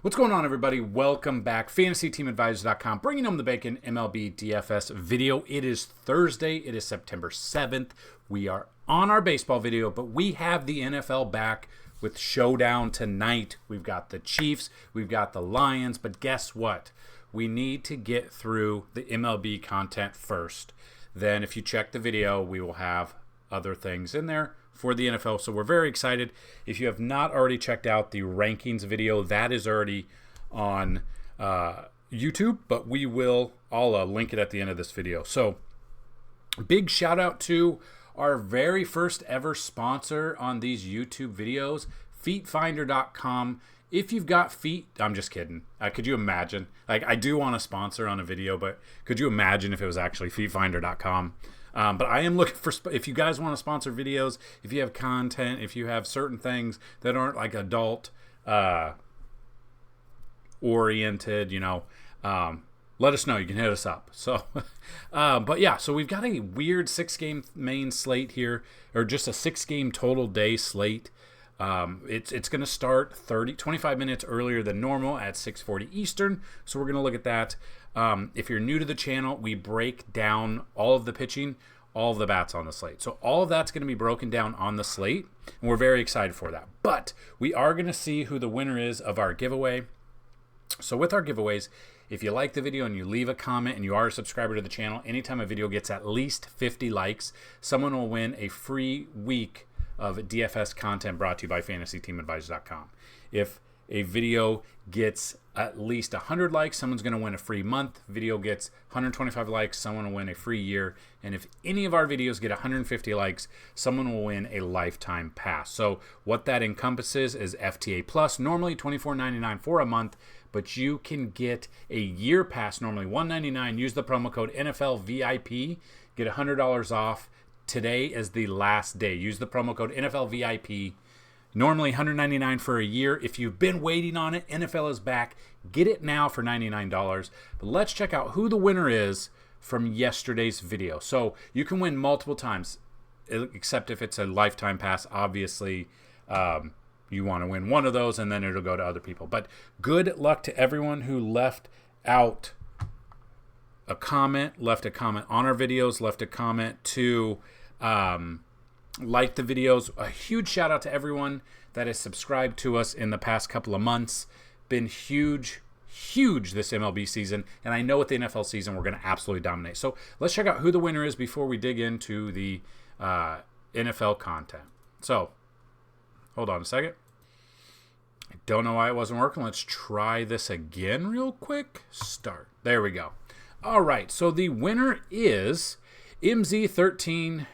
What's going on, everybody? Welcome back. FantasyTeamAdvisors.com, bringing home the bacon MLB DFS video. It is Thursday. It is September 7th. We are on our baseball video, but we have the NFL back with Showdown tonight. We've got the Chiefs. We've got the Lions. But guess what? We need to get through the MLB content first. Then if you check the video, we will have other things in there for the NFL. So we're very excited. If you have not already checked out the rankings video, that is already on YouTube, but I'll link it at the end of this video. So big shout out to our very first ever sponsor on these YouTube videos, feetfinder.com. If you've got feet, I'm just kidding. Could you imagine? I do want a sponsor on a video, but could you imagine if it was actually feetfinder.com? But I am looking for, if you guys want to sponsor videos, if you have content, if you have certain things that aren't like adult oriented, let us know. You can hit us up. So, but yeah, so we've got a weird 6-game main slate here, or just a 6-game total day slate. It's going to start 25 minutes earlier than normal at 6:40 Eastern. So we're going to look at that. If you're new to the channel, we break down all of the pitching, all of the bats on the slate. So all of that's going to be broken down on the slate, and we're very excited for that. But we are going to see who the winner is of our giveaway. So with our giveaways, if you like the video and you leave a comment and you are a subscriber to the channel, anytime a video gets at least 50 likes, someone will win a free week of DFS content brought to you by FantasyTeamAdvisors.com. If a video gets at least 100 likes, someone's going to win a free month. Video gets 125 likes, someone will win a free year. And if any of our videos get 150 likes, someone will win a lifetime pass. So what that encompasses is FTA Plus, normally $24.99 for a month, but you can get a year pass, normally $199. Use the promo code NFLVIP, get $100 off. Today is the last day. Use the promo code NFLVIP. Normally $199 for a year. If you've been waiting on it, NFL is back. Get it now for $99. But let's check out who the winner is from yesterday's video. So you can win multiple times, except if it's a lifetime pass. Obviously, you want to win one of those, and then it'll go to other people. But good luck to everyone who left out a comment, left a comment on our videos, left a comment to like the videos. A huge shout out to everyone that has subscribed to us in the past couple of months. Been huge this MLB season, and I know with the NFL season we're going to absolutely dominate. So let's check out who the winner is before we dig into the NFL content. So hold on a second. I don't know why it wasn't working. Let's try this again real quick. Start. There we go. All right, so the winner is MZ13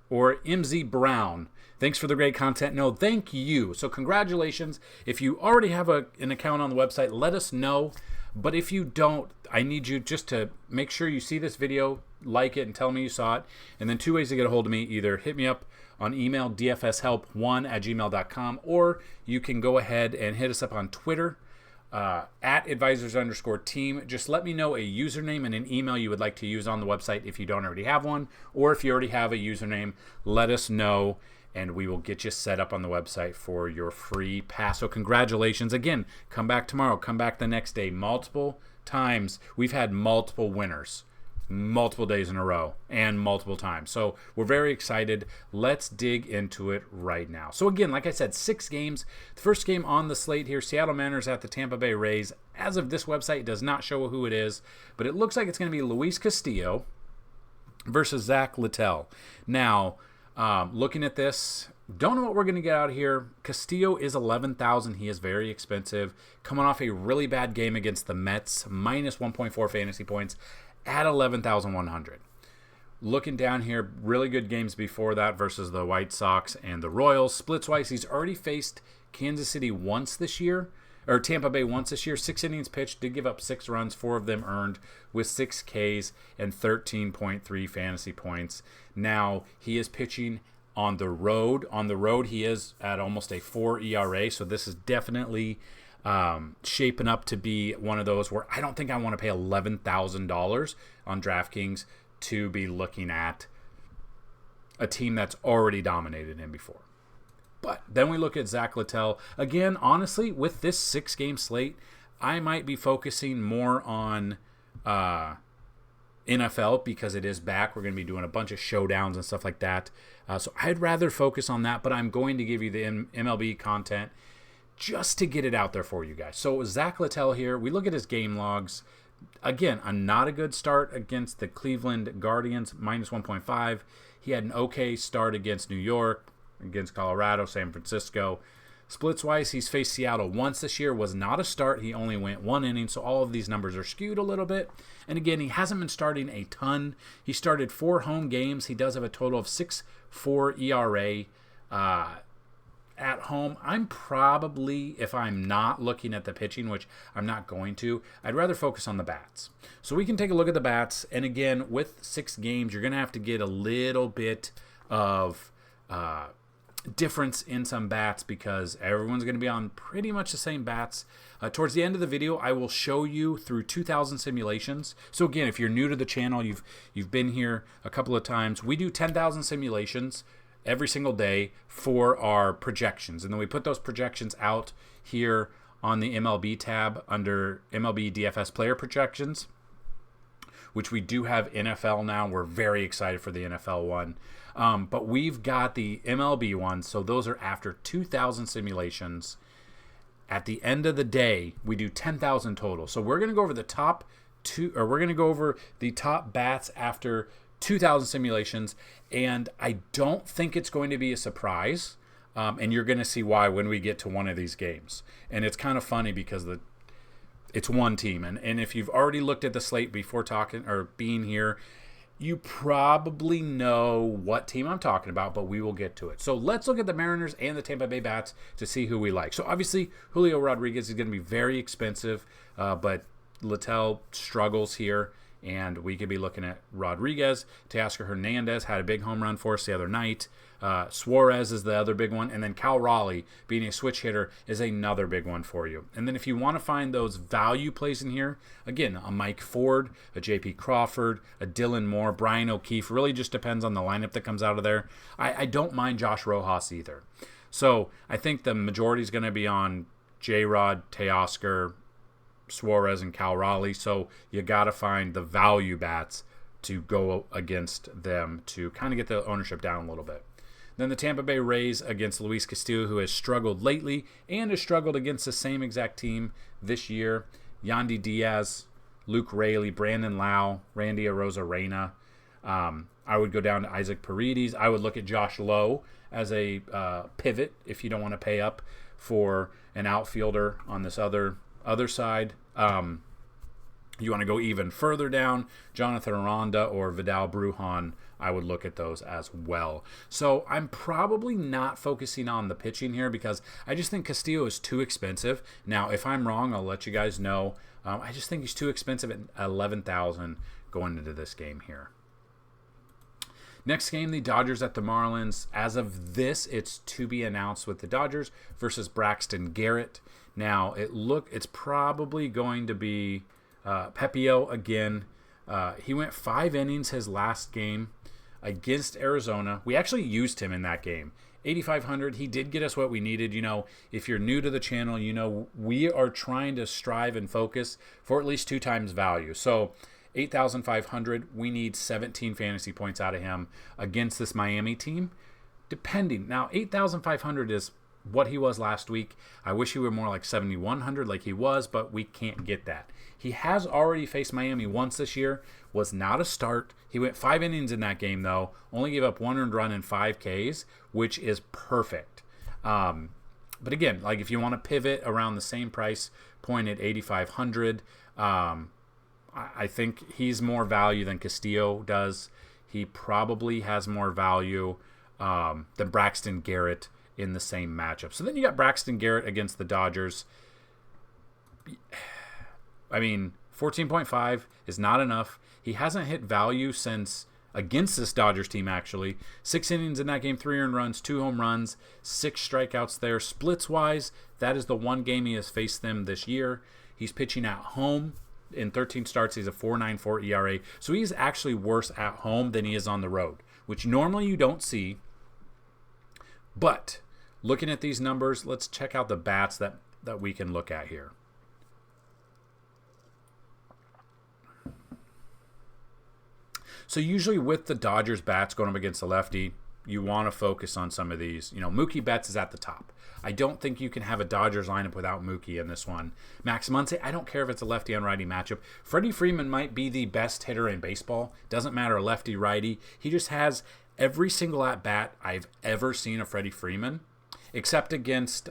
or MZ Brown. Thanks for the great content. No, thank you. So congratulations. If you already have an account on the website, let us know. But if you don't, I need you just to make sure you see this video, like it, and tell me you saw it. And then 2 ways to get a hold of me. Either hit me up on email, dfshelp1@gmail.com, or you can go ahead and hit us up on Twitter, at advisors_team. Just let me know a username and an email you would like to use on the website if you don't already have one, or if you already have a username, let us know and we will get you set up on the website for your free pass. So congratulations again. Come back tomorrow, come back the next day. Multiple times we've had multiple winners, multiple days in a row, and multiple times. So we're very excited. Let's dig into it right now. So again, like I said, 6 games. The first game on the slate here, Seattle Mariners at the Tampa Bay Rays. As of this website, it does not show who it is, but it looks like it's going to be Luis Castillo versus Zach Littell. Now, looking at this, don't know what we're going to get out here. Castillo is $11,000. He is very expensive. Coming off a really bad game against the Mets, minus 1.4 fantasy points at 11,100. Looking down here, really good games before that versus the White Sox and the Royals. Splits-wise, he's already faced Kansas City once this year, or Tampa Bay once this year. 6 innings pitched, did give up 6 runs, 4 of them earned with 6 Ks and 13.3 fantasy points. Now, he is pitching on the road. On the road, he is at almost a 4 ERA, so this is definitely shaping up to be one of those where I don't think I want to pay $11,000 on DraftKings to be looking at a team that's already dominated him before. But then we look at Zach Littell. Again, honestly, with this 6-game slate, I might be focusing more on NFL because it is back. We're going to be doing a bunch of showdowns and stuff like that. So I'd rather focus on that, but I'm going to give you the MLB content just to get it out there for you guys. So Zach Littell here, we look at his game logs. Again, not a good start against the Cleveland Guardians, minus 1.5. He had an okay start against New York, against Colorado, San Francisco. Splits-wise, he's faced Seattle once this year. Was not a start. He only went 1 inning, so all of these numbers are skewed a little bit. And again, he hasn't been starting a ton. He started 4 home games. He does have a total of 6.4 ERA at home. I'm probably, if I'm not looking at the pitching, which I'm not going to, I'd rather focus on the bats. So we can take a look at the bats. And again, with 6 games, you're going to have to get a little bit of difference in some bats because everyone's going to be on pretty much the same bats. Towards the end of the video, I will show you through 2,000 simulations. So again, if you're new to the channel, you've been here a couple of times, we do 10,000 simulations every single day for our projections. And then we put those projections out here on the MLB tab under MLB DFS player projections, which we do have NFL now. We're very excited for the NFL one. But we've got the MLB one, so those are after 2,000 simulations. At the end of the day, we do 10,000 total. So we're going to go over the top bats after 2,000 simulations, and I don't think it's going to be a surprise. And you're going to see why when we get to one of these games. And it's kind of funny because it's one team, and if you've already looked at the slate before talking or being here, you probably know what team I'm talking about, but we will get to it. So let's look at the Mariners and the Tampa Bay Bats to see who we like. So obviously, Julio Rodriguez is going to be very expensive, but Littell struggles here, and we could be looking at Rodriguez. Teoscar Hernandez had a big home run for us the other night. Suarez is the other big one, and then Cal Raleigh, being a switch hitter, is another big one for you. And then if you want to find those value plays in here, again, a Mike Ford, a J.P. Crawford, a Dylan Moore, Brian O'Keefe, really just depends on the lineup that comes out of there. I don't mind Josh Rojas either. So I think the majority is going to be on J-Rod, Teoscar, Suarez, and Cal Raleigh. So you got to find the value bats to go against them to kind of get the ownership down a little bit. Then the Tampa Bay Rays against Luis Castillo, who has struggled lately and has struggled against the same exact team this year. Yandy Diaz, Luke Raley, Brandon Lau, Randy Arozarena. I would go down to Isaac Paredes. I would look at Josh Lowe as a pivot if you don't want to pay up for an outfielder on this other side. You want to go even further down, Jonathan Aranda or Vidal Brujan, I would look at those as well. So I'm probably not focusing on the pitching here because I just think Castillo is too expensive. Now, if I'm wrong, I'll let you guys know. I just think he's too expensive at $11,000 going into this game here. Next game, the Dodgers at the Marlins. As of this, it's to be announced with the Dodgers versus Braxton Garrett. Now, it's probably going to be Pepio again. He went 5 innings his last game against Arizona. We actually used him in that game. 8,500. He did get us what we needed. You know, if you're new to the channel, you know we are trying to strive and focus for at least 2 times value. So 8,500. We need 17 fantasy points out of him against this Miami team. Depending. Now, 8,500 is what he was last week. I wish he were more like 7,100 like he was, but we can't get that. He has already faced Miami once this year. Was not a start. He went 5 innings in that game, though. Only gave up 1 earned run and 5 Ks, which is perfect. But again, like if you want to pivot around the same price point at 8,500, I think he's more value than Castillo does. He probably has more value than Braxton Garrett in the same matchup. So then you got Braxton Garrett against the Dodgers. I mean, 14.5 is not enough. He hasn't hit value since against this Dodgers team, actually. 6 innings in that game, 3 earned runs, 2 home runs, 6 strikeouts there. Splits-wise, that is the one game he has faced them this year. He's pitching at home. In 13 starts, he's a 4.94 ERA. So he's actually worse at home than he is on the road, which normally you don't see. But looking at these numbers, let's check out the bats that we can look at here. So usually with the Dodgers bats going up against the lefty, you want to focus on some of these. Mookie Betts is at the top. I don't think you can have a Dodgers lineup without Mookie in this one. Max Muncy, I don't care if it's a lefty on righty matchup. Freddie Freeman might be the best hitter in baseball. Doesn't matter lefty, righty. He just has every single at bat I've ever seen of Freddie Freeman, except against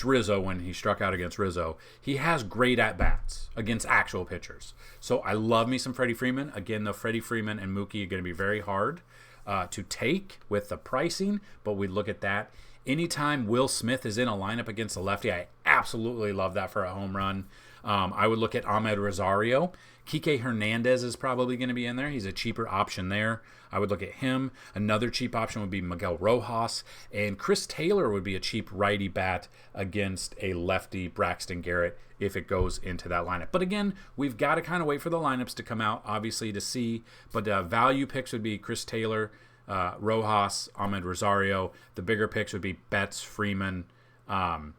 Rizzo when he struck out against Rizzo. He has great at bats against actual pitchers. So I love me some Freddie Freeman. Again, though, Freddie Freeman and Mookie are going to be very hard to take with the pricing, but we look at that. Anytime Will Smith is in a lineup against a lefty, I absolutely love that for a home run. I would look at Ahmed Rosario. Kike Hernandez is probably going to be in there. He's a cheaper option there. I would look at him. Another cheap option would be Miguel Rojas. And Chris Taylor would be a cheap righty bat against a lefty Braxton Garrett if it goes into that lineup. But again, we've got to kind of wait for the lineups to come out, obviously, to see. But value picks would be Chris Taylor, Rojas, Ahmed Rosario. The bigger picks would be Betts, Freeman, probably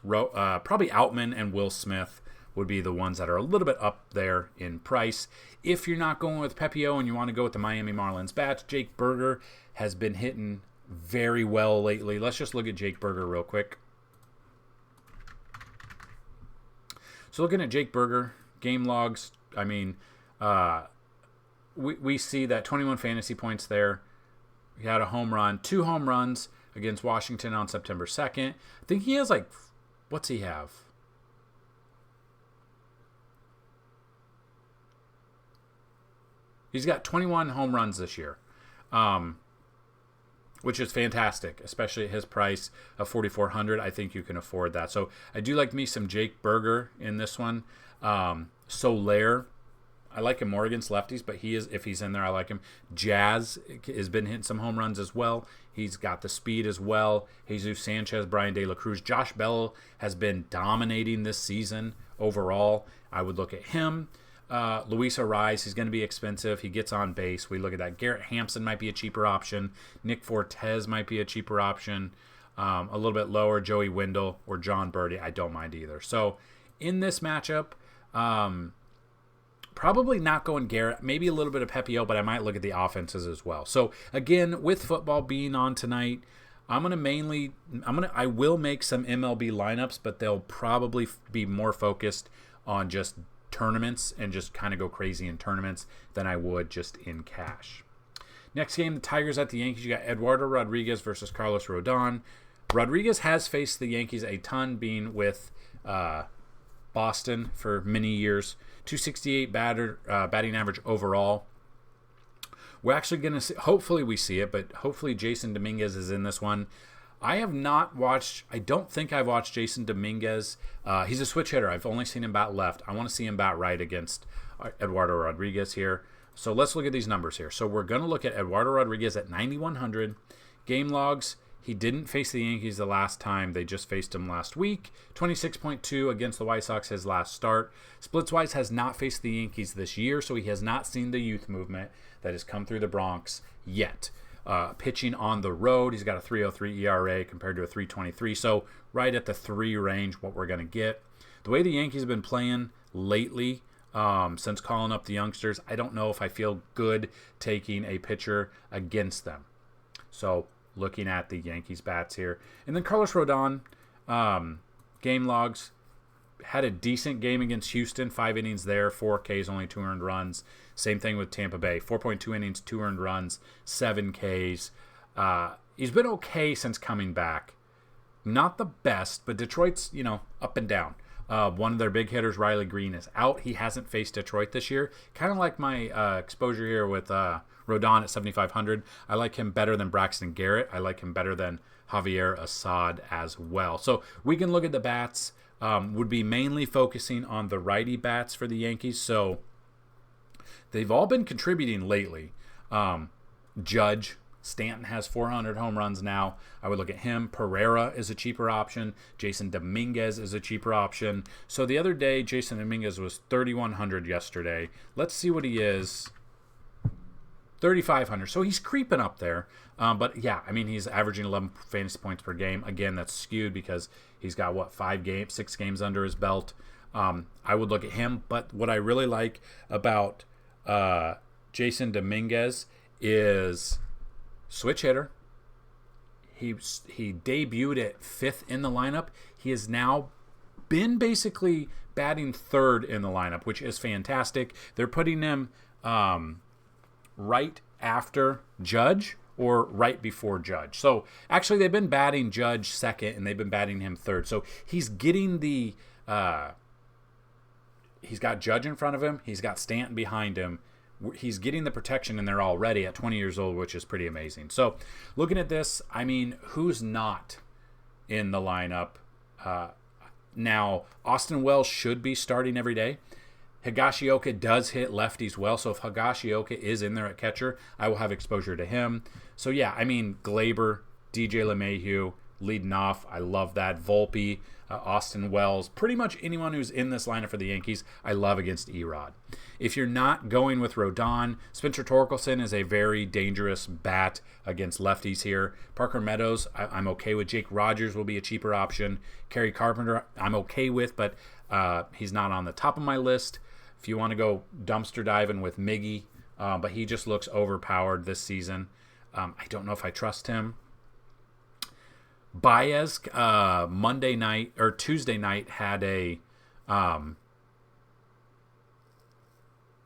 Outman and Will Smith would be the ones that are a little bit up there in price. If you're not going with Pepio and you want to go with the Miami Marlins bats, Jake Berger has been hitting very well lately. Let's just look at Jake Berger real quick. So looking at Jake Berger, game logs, I mean, we see that 21 fantasy points there. He had a home run, 2 home runs against Washington on September 2nd. I think he has what's he have? He's got 21 home runs this year, which is fantastic, especially at his price of $4,400. I think you can afford that. So I do like me some Jake Berger in this one. Soler, I like him more against lefties, but if he's in there, I like him. Jazz has been hitting some home runs as well. He's got the speed as well. Jesus Sanchez, Brian De La Cruz. Josh Bell has been dominating this season overall. I would look at him. Luis Ariz, he's going to be expensive. He gets on base. We look at that. Garrett Hampson might be a cheaper option. Nick Fortes might be a cheaper option. A little bit lower, Joey Wendell or John Birdie. I don't mind either. So in this matchup, probably not going Garrett. Maybe a little bit of Pepio, but I might look at the offenses as well. So again, with football being on tonight, I will make some MLB lineups, but they'll probably be more focused on just tournaments and just kind of go crazy in tournaments than I would just in cash. Next game, the Tigers at the Yankees. You got Eduardo Rodriguez versus Carlos Rodon. Rodriguez has faced the Yankees a ton, being with Boston for many years. 268 batting average overall. We're actually going to see, hopefully we see it, but hopefully Jason Dominguez is in this one. I don't think I've watched Jason Dominguez. He's a switch hitter. I've only seen him bat left. I want to see him bat right against Eduardo Rodriguez here. So let's look at these numbers here. So we're going to look at Eduardo Rodriguez at 9,100. Game logs, he didn't face the Yankees the last time. They just faced him last week. 26.2 against the White Sox his last start. Splits-wise has not faced the Yankees this year, so he has not seen the youth movement that has come through the Bronx yet. Pitching on the road, he's got a 3.03 ERA compared to a 3.23, so right at the 3 range, what we're going to get. The way the Yankees have been playing lately, since calling up the youngsters, I don't know if I feel good taking a pitcher against them. So looking at the Yankees bats here. And then Carlos Rodon, game logs, had a decent game against Houston, 5 innings there, 4 Ks, only 2 earned runs. Same thing with Tampa Bay, 4.2 innings, 2 earned runs, 7 Ks. He's been okay since coming back. Not the best, but Detroit's, up and down. One of their big hitters, Riley Green, is out. He hasn't faced Detroit this year. Kind of like my exposure here with Rodon at 7,500. I like him better than Braxton Garrett. I like him better than Javier Assad as well. So we can look at the bats. Would be mainly focusing on the righty bats for the Yankees. So they've all been contributing lately. Judge, Stanton has 400 home runs now. I would look at him. Pereira is a cheaper option. Jason Dominguez is a cheaper option. So the other day, Jason Dominguez was 3,100 yesterday. Let's see what he is 3,500. So he's creeping up there. But yeah, I mean, he's averaging 11 fantasy points per game. Again, that's skewed because he's got, 6 games under his belt. I would look at him. But what I really like about Jason Dominguez is switch hitter. He debuted at 5th in the lineup. He has now been basically batting 3rd in the lineup, which is fantastic. They're putting him right after Judge or right before Judge. So actually they've been batting Judge 2nd and they've been batting him 3rd. So he's getting the he's got Judge in front of him. He's got Stanton behind him. He's getting the protection in there already at 20 years old, which is pretty amazing. So looking at this, I mean, who's not in the lineup? Now, Austin Wells should be starting every day. Higashioka does hit lefties well, so if Higashioka is in there at catcher, I will have exposure to him. So yeah, I mean, Glaber, DJ LeMahieu, leading off. I love that. Volpe, Austin Wells, pretty much anyone who's in this lineup for the Yankees, I love against Erod. If you're not going with Rodon, Spencer Torkelson is a very dangerous bat against lefties here. Parker Meadows, I'm okay with. Jake Rogers will be a cheaper option. Kerry Carpenter, I'm okay with, but he's not on the top of my list. If you want to go dumpster diving with Miggy, but he just looks overpowered this season. I don't know if I trust him. Baez, Monday night or Tuesday night had a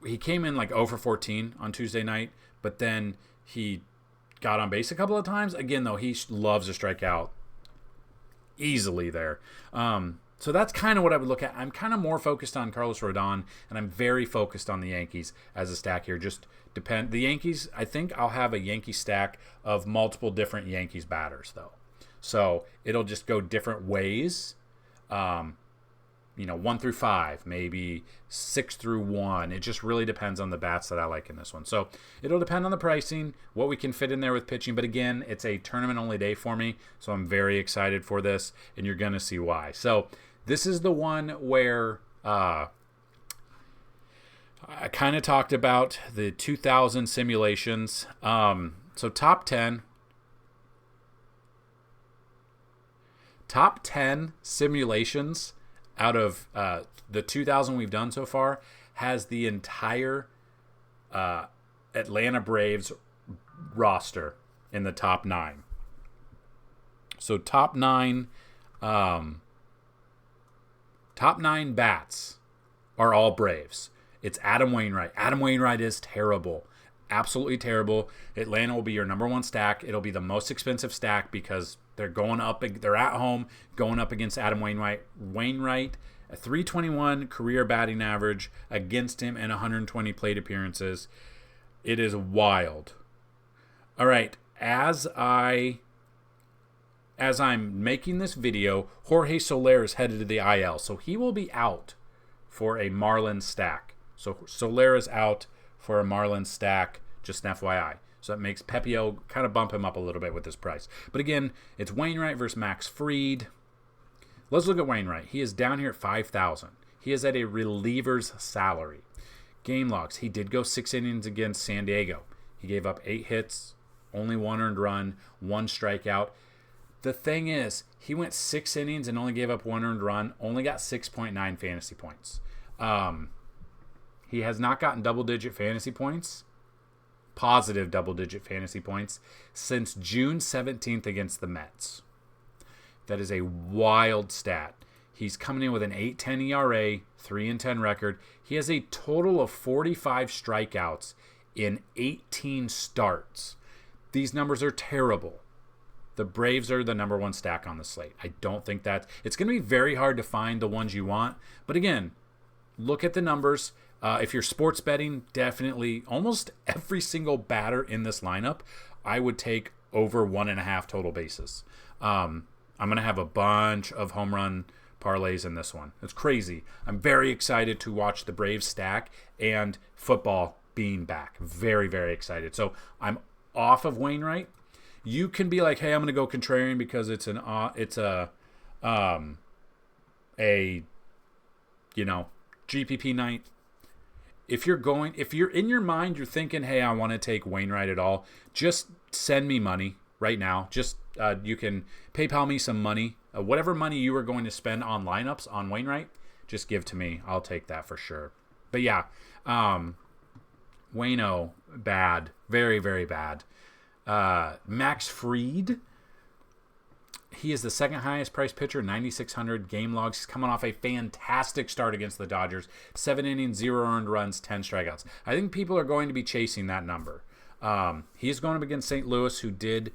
he came in like 0 for 14 on Tuesday night, but then he got on base a couple of times. Again, though, he loves to strike out easily there. So that's kind of what I would look at. I'm kind of more focused on Carlos Rodon, and I'm very focused on the Yankees as a stack here. Just depend. The Yankees, I think I'll have a Yankee stack of multiple different Yankees batters, though. So it'll just go different ways. 1 through 5, maybe 6 through 1. It just really depends on the bats that I like in this one. So it'll depend on the pricing, what we can fit in there with pitching. But again, it's a tournament-only day for me, so I'm very excited for this, and you're going to see why. So this is the one where I kind of talked about the 2000 simulations. So top 10 simulations out of the 2,000 we've done so far has the entire Atlanta Braves roster in the top 9. So top 9 bats are all Braves. It's Adam Wainwright. Adam Wainwright is terrible. Absolutely terrible. Atlanta will be your number 1 stack. It'll be the most expensive stack because they're at home going up against Adam Wainwright. Wainwright, a 321 career batting average against him and 120 plate appearances. It is wild. All right, as I'm making this video, Jorge Soler is headed to the IL, so he will be out for a Marlins stack. So Soler is out for a Marlins stack, just an FYI. So that makes Pepio kind of bump him up a little bit with his price. But again, it's Wainwright versus Max Fried. Let's look at Wainwright. He is down here at 5,000. He is at a reliever's salary. Game logs. He did go 6 innings against San Diego. He gave up 8 hits, only 1 earned run, 1 strikeout. The thing is, he went 6 innings and only gave up 1 earned run, only got 6.9 fantasy points. He has not gotten double-digit fantasy points, positive double-digit fantasy points, since June 17th against the Mets. That is a wild stat. He's coming in with an 8.10 ERA, 3-10 record. He has a total of 45 strikeouts in 18 starts. These numbers are terrible. The Braves are the number 1 stack on the slate. I don't think that it's going to be very hard to find the ones you want. But again, look at the numbers. If you're sports betting, definitely almost every single batter in this lineup, I would take over 1.5 total bases. I'm going to have a bunch of home run parlays in this one. It's crazy. I'm very excited to watch the Braves stack and football being back. Very, very excited. So I'm off of Wainwright. You can be like, hey, I'm going to go contrarian because it's a GPP night. if you're in your mind, you're thinking, hey, I want to take Wainwright at all, just send me money right now. Just you can PayPal me some money. Whatever money you are going to spend on lineups on Wainwright, just give to me. I'll take that for sure. But yeah, Waino, bad. Very, very bad. Max Fried, he is the second highest priced pitcher, 9,600 game logs. He's coming off a fantastic start against the Dodgers. 7 innings, 0 earned runs, 10 strikeouts. I think people are going to be chasing that number. He's going up against St. Louis, who did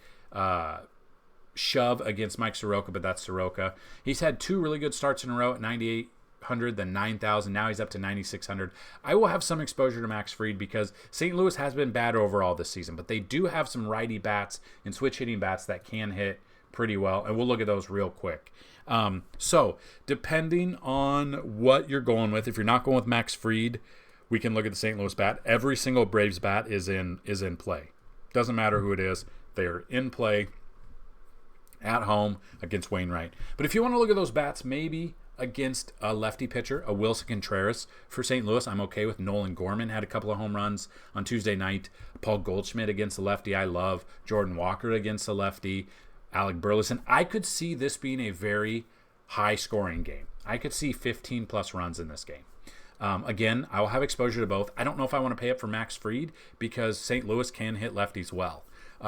shove against Mike Soroka, but that's Soroka. He's had 2 really good starts in a row at 9,800, then 9,000. Now he's up to 9,600. I will have some exposure to Max Fried because St. Louis has been bad overall this season, but they do have some righty bats and switch hitting bats that can hit pretty well, and we'll look at those real quick. So depending on what you're going with, if you're not going with Max Fried, we can look at the St. Louis bat. Every single Braves bat is in play. Doesn't matter who it is. They are in play at home against Wainwright. But if you want to look at those bats, maybe against a lefty pitcher, a Wilson Contreras for St. Louis, I'm okay with. Nolan Gorman had a couple of home runs on Tuesday night. Paul Goldschmidt against the lefty, I love. Jordan Walker against the lefty. Alec Burleson. I could see this being a very high-scoring game. I could see 15-plus runs in this game. Again, I will have exposure to both. I don't know if I want to pay up for Max Fried because St. Louis can hit lefties well.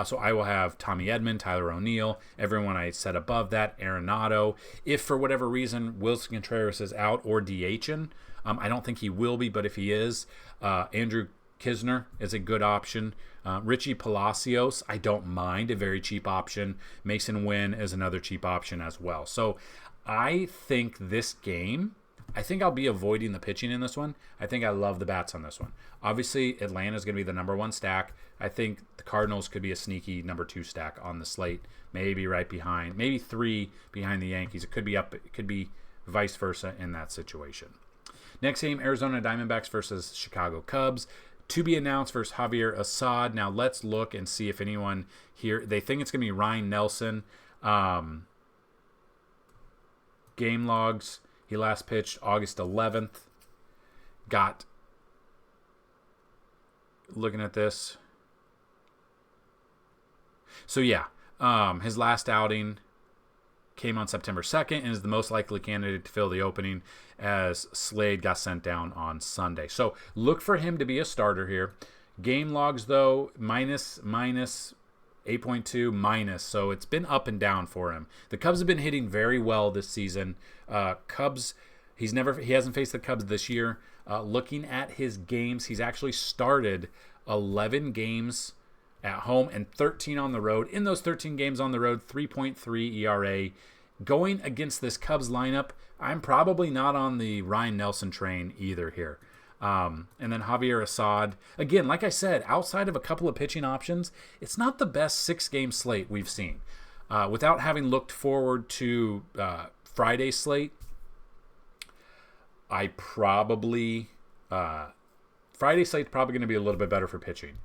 So I will have Tommy Edman, Tyler O'Neill, everyone I said above that, Arenado. If for whatever reason Wilson Contreras is out or DHing, I don't think he will be, but if he is, Andrew Kisner is a good option. Richie Palacios, I don't mind, a very cheap option. Mason Wynn is another cheap option as well. So I think this game, I think I'll be avoiding the pitching in this one. I think I love the bats on this one. Obviously, Atlanta is going to be the number 1 stack. I think the Cardinals could be a sneaky number 2 stack on the slate, maybe right behind, maybe 3 behind the Yankees. It could be up, it could be vice versa in that situation. Next game, Arizona Diamondbacks versus Chicago Cubs. To be announced versus Javier Assad. Now let's look and see if anyone here, they think it's going to be Ryan Nelson. Game logs, he last pitched August 11th. Looking at this. So yeah, his last outing came on September 2nd and is the most likely candidate to fill the opening as Slade got sent down on Sunday. So look for him to be a starter here. Game logs, though, minus 8.2 minus. So it's been up and down for him. The Cubs have been hitting very well this season. Cubs, he hasn't faced the Cubs this year. Looking at his games, he's actually started 11 games at home and 13 on the road. In those 13 games on the road, 3.3 ERA. Going against this Cubs lineup, I'm probably not on the Ryan Nelson train either here. And then Javier Assad. Again, like I said, outside of a couple of pitching options, it's not the best 6-game slate we've seen. Without having looked forward to Friday's slate, Friday's slate's probably going to be a little bit better for pitching.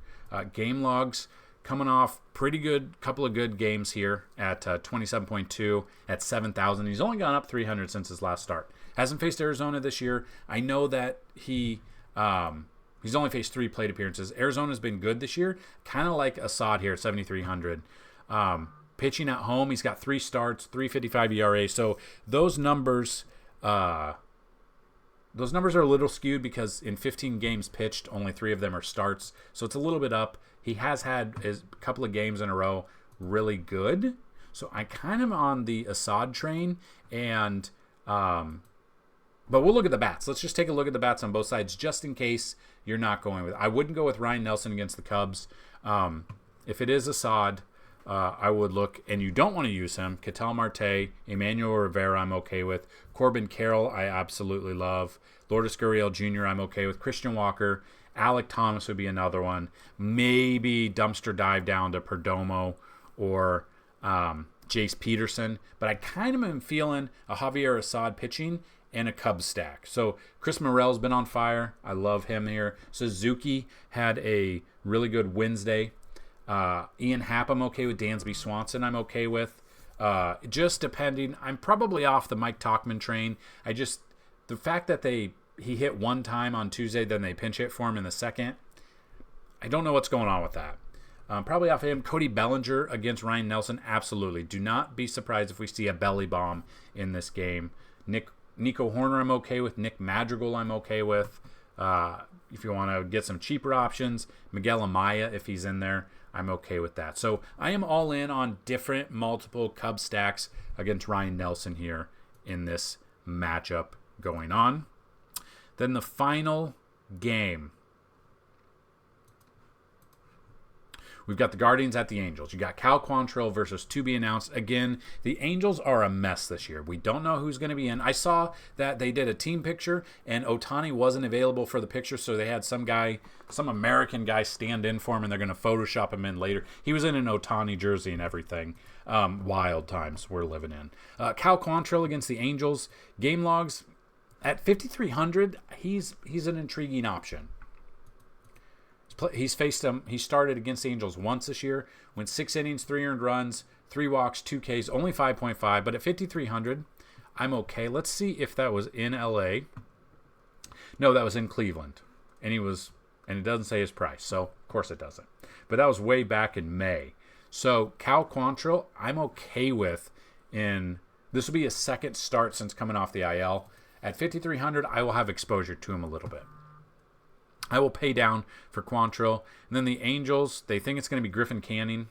Game logs coming off pretty good, couple of good games here at 27.2 at 7,000. He's only gone up 300 since his last start. Hasn't faced Arizona this year. I know that he's only faced 3 plate appearances. Arizona's been good this year, kind of like Assad here at 7,300. Pitching at home, he's got 3 starts, 3.55 ERA. So those numbers are a little skewed because in 15 games pitched, only 3 of them are starts. So it's a little bit up. He has had a couple of games in a row really good. So I kind of on the Assad train. And but we'll look at the bats. Let's just take a look at the bats on both sides just in case you're not going with. I wouldn't go with Ryan Nelson against the Cubs. If it is Assad, I would look, and you don't want to use him. Ketel Marte, Emmanuel Rivera, I'm okay with. Corbin Carroll, I absolutely love. Lourdes Gurriel Jr., I'm okay with. Christian Walker, Alec Thomas would be another one. Maybe dumpster dive down to Perdomo or Jace Peterson. But I kind of am feeling a Javier Assad pitching and a Cubs stack. So Chris Morel's been on fire. I love him here. Suzuki had a really good Wednesday. Ian Happ, I'm okay with. Dansby Swanson, I'm okay with. Just depending, I'm probably off the Mike Tauchman train. The fact that they he hit one time on Tuesday, then they pinch hit for him in the second. I don't know what's going on with that. Probably off of him. Cody Bellinger against Ryan Nelson, absolutely. Do not be surprised if we see a belly bomb in this game. Nico Horner I'm okay with. Nick Madrigal I'm okay with. If you want to get some cheaper options, Miguel Amaya, if he's in there, I'm okay with that. So I am all in on different multiple Cub stacks against Ryan Nelson here in this matchup going on. Then the final game. We've got the Guardians at the Angels. You got Cal Quantrill versus to be announced. Again, the Angels are a mess this year. We don't know who's going to be in. I saw that they did a team picture, and Ohtani wasn't available for the picture, so they had some American guy stand in for him, and they're going to Photoshop him in later. He was in an Ohtani jersey and everything. Wild times we're living in. Cal Quantrill against the Angels. Game logs at 5,300. He's an intriguing option. He's faced them. He started against the Angels once this year. Went 6 innings, 3 earned runs, 3 walks, 2 Ks, only 5.5. But at 5,300, I'm okay. Let's see if that was in LA. No, that was in Cleveland, and it doesn't say his price, so of course it doesn't. But that was way back in May. So Cal Quantrill, I'm okay with. This will be his second start since coming off the IL. At 5,300, I will have exposure to him a little bit. I will pay down for Quantrill. And then the Angels, they think it's going to be Griffin Canning.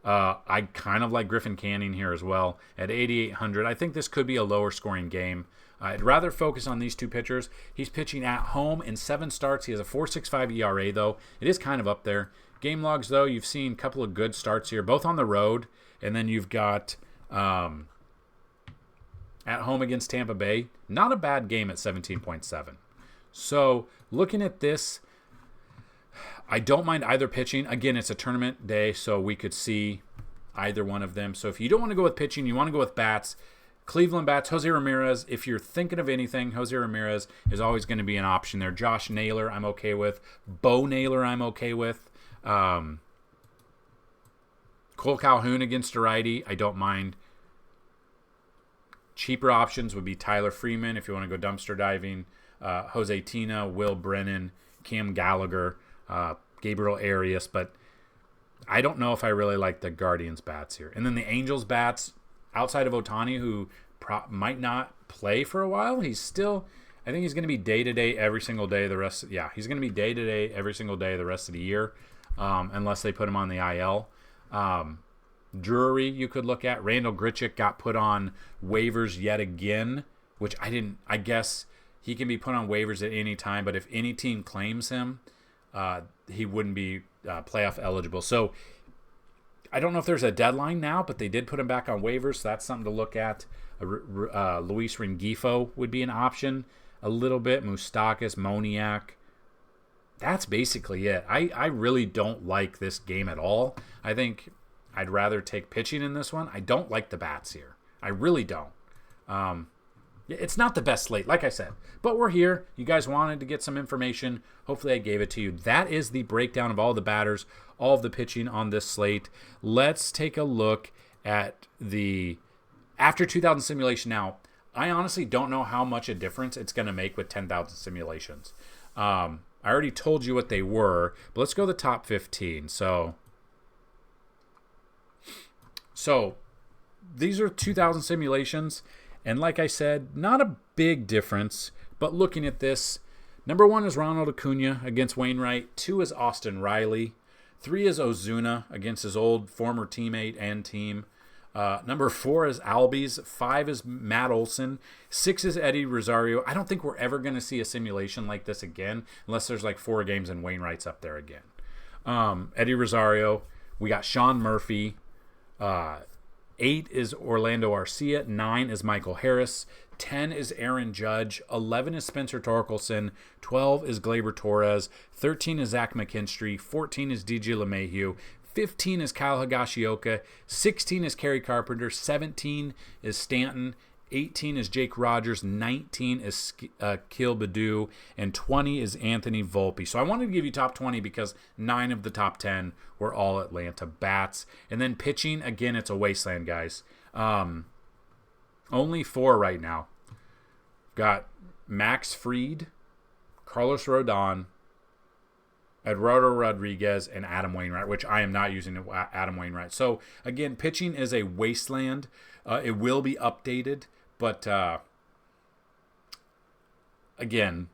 I kind of like Griffin Canning here as well at 8,800. I think this could be a lower scoring game. I'd rather focus on these two pitchers. He's pitching at home in 7 starts. He has a 4.65 ERA, though. It is kind of up there. Game logs, though, you've seen a couple of good starts here, both on the road. And then you've got at home against Tampa Bay. Not a bad game at 17.7. So looking at this, I don't mind either pitching. Again, it's a tournament day, so we could see either one of them. So if you don't want to go with pitching, you want to go with bats, Cleveland bats, Jose Ramirez. If you're thinking of anything, Jose Ramirez is always going to be an option there. Josh Naylor, I'm okay with. Bo Naylor, I'm okay with. Cole Calhoun against a righty, I don't mind. Cheaper options would be Tyler Freeman if you want to go dumpster diving. Jose Tina, Will Brennan, Cam Gallagher, Gabriel Arias, but I don't know if I really like the Guardians bats here. And then the Angels bats, outside of Ohtani, who might not play for a while, I think he's going to be day-to-day every single day he's going to be day-to-day every single day the rest of the year, unless they put him on the IL. Drury you could look at. Randall Grichuk got put on waivers yet again, which I guess he can be put on waivers at any time, but if any team claims him, he wouldn't be playoff eligible. So I don't know if there's a deadline now, but they did put him back on waivers, so that's something to look at. Luis Rengifo would be an option a little bit. Moustakas, Moniak. That's basically it. I really don't like this game at all. I think I'd rather take pitching in this one. I don't like the bats here. I really don't. It's not the best slate, like I said, but we're here. You guys wanted to get some information. Hopefully I gave it to you. That is the breakdown of all the batters, all of the pitching on this slate. Let's take a look at the after 2000 simulation. Now, I honestly don't know how much a difference it's going to make with 10,000 simulations. I already told you what they were, but let's go to the top 15. So these are 2000 simulations. And like I said, not a big difference, but looking at this, number 1 is Ronald Acuna against Wainwright. 2 is Austin Riley. 3 is Ozuna against his old former teammate and team. Number 4 is Albies. 5 is Matt Olson. 6 is Eddie Rosario. I don't think we're ever going to see a simulation like this again, unless there's like 4 games and Wainwright's up there again. Eddie Rosario. We got Sean Murphy. 8 is Orlando Arcia. 9 is Michael Harris. 10 is Aaron Judge. 11 is Spencer Torkelson. 12 is Gleyber Torres. 13 is Zach McKinstry. 14 is DJ LeMahieu. 15 is Kyle Higashioka. 16 is Kerry Carpenter. 17 is Stanton. 18 is Jake Rogers. 19 is Kil Badu. And 20 is Anthony Volpe. So I wanted to give you top 20 because 9 of the top 10 were all Atlanta bats. And then pitching, again, it's a wasteland, guys. Only 4 right now. Got Max Fried, Carlos Rodon, Eduardo Rodriguez, and Adam Wainwright, which I am not using Adam Wainwright. So, again, pitching is a wasteland. It will be updated, but again,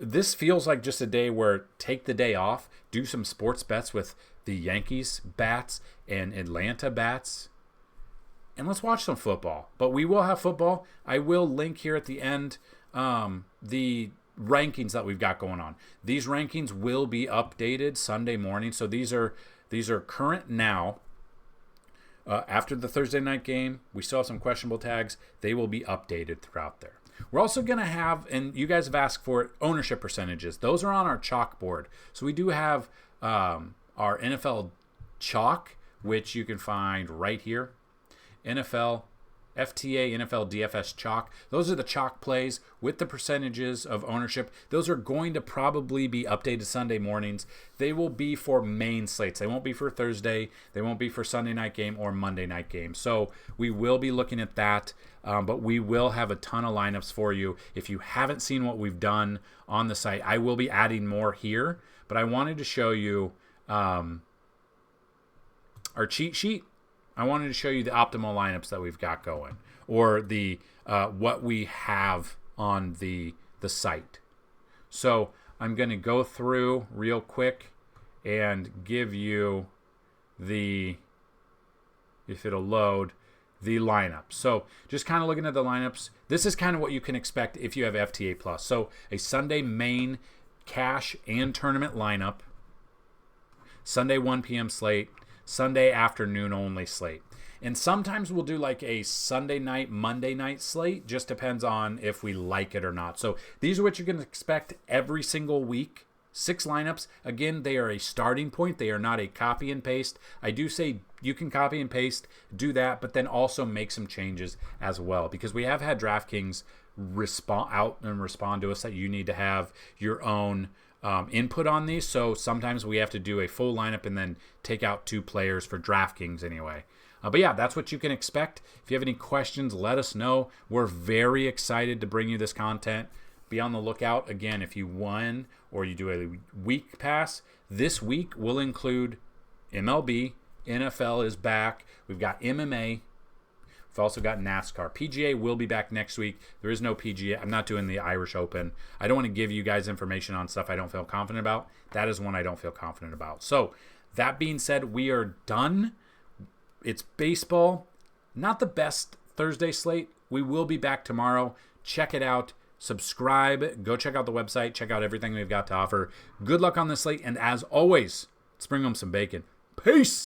this feels like just a day where take the day off, do some sports bets with the Yankees Bats and Atlanta Bats, and let's watch some football. But we will have football. I will link here at the end the rankings that we've got going on. These rankings will be updated Sunday morning. So these are current now. After the Thursday night game, we still have some questionable tags. They will be updated throughout there. We're also going to have, and you guys have asked for it, ownership percentages. Those are on our chalkboard. So we do have our NFL chalk, which you can find right here. NFL FTA, NFL DFS chalk. Those are the chalk plays with the percentages of ownership. Those are going to probably be updated Sunday mornings. They will be for main slates. They won't be for Thursday. They won't be for Sunday night game or Monday night game. So we will be looking at that, but we will have a ton of lineups for you. If you haven't seen what we've done on the site, I will be adding more here, but I wanted to show you our cheat sheet. I wanted to show you the optimal lineups that we've got going, or the what we have on the site. So I'm going to go through real quick and give you the, if it'll load, the lineup. So just kind of looking at the lineups, this is kind of what you can expect if you have FTA Plus. So a Sunday main cash and tournament lineup, Sunday 1 p.m. slate, Sunday afternoon only slate. And sometimes we'll do like a Sunday night, Monday night slate. Just depends on if we like it or not. So these are what you can expect every single week. 6 lineups. Again, they are a starting point. They are not a copy and paste. I do say you can copy and paste, do that, but then also make some changes as well. Because we have had DraftKings respond to us that you need to have your own input on these. So sometimes we have to do a full lineup and then take out 2 players for DraftKings anyway. But yeah, that's what you can expect. If you have any questions, let us know. We're very excited to bring you this content. Be on the lookout. Again, if you won or you do a week pass, this week will include MLB. NFL is back. We've got MMA. We've also got NASCAR. PGA will be back next week. There is no PGA. I'm not doing the Irish Open. I don't want to give you guys information on stuff I don't feel confident about. That is one I don't feel confident about. So that being said, we are done. It's baseball. Not the best Thursday slate. We will be back tomorrow. Check it out. Subscribe. Go check out the website. Check out everything we've got to offer. Good luck on this slate. And as always, let's bring home some bacon. Peace.